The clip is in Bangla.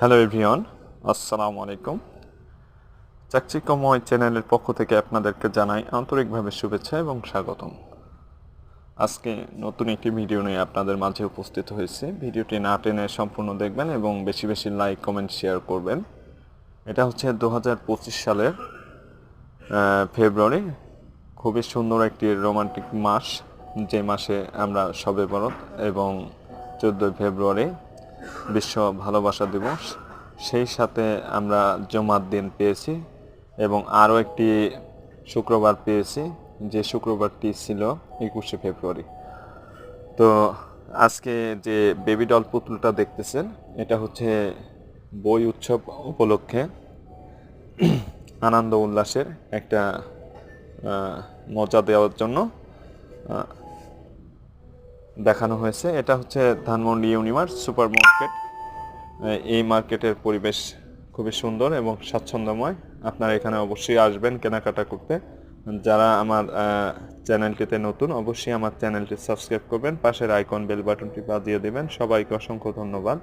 হ্যালো এভরিওয়ান, আসসালামু আলাইকুম। চাকচিক্যময় চ্যানেলের পক্ষ থেকে আপনাদেরকে জানাই আন্তরিকভাবে শুভেচ্ছা এবং স্বাগতম। আজকে নতুন একটি ভিডিও নিয়ে আপনাদের মাঝে উপস্থিত হয়েছে। ভিডিওটি না টেনে সম্পূর্ণ দেখবেন এবং বেশি বেশি লাইক কমেন্ট শেয়ার করবেন। এটা হচ্ছে 2025 সালের ফেব্রুয়ারি। খুবই সুন্দর একটি রোমান্টিক মাস, যে মাসে আমরা শবে বরত এবং 14 ফেব্রুয়ারি বিশ্ব ভালোবাসা দিবস, সেই সাথে আমরা জুমার দিন পেয়েছি এবং আরও একটি শুক্রবার পেয়েছি, যে শুক্রবারটি ছিল 21শে ফেব্রুয়ারি। তো আজকে যে বেবি ডল পুতুলটা দেখতেছেন, এটা হচ্ছে বই উৎসব উপলক্ষে আনন্দ উল্লাসের একটা মজা দেওয়ার জন্য দেখানো হয়েছে। এটা হচ্ছে ধানমন্ডি ইউনিভার্স সুপার মার্কেট। এই মার্কেটের পরিবেশ খুবই সুন্দর এবং স্বাচ্ছন্দ্যময়। আপনারা এখানে অবশ্যই আসবেন কেনাকাটা করতে। যারা আমার চ্যানেলটিতে নতুন, অবশ্যই আমার চ্যানেলটি সাবস্ক্রাইব করবেন, পাশের আইকন বেল বাটনটি বাজিয়ে দেবেন। সবাইকে অসংখ্য ধন্যবাদ।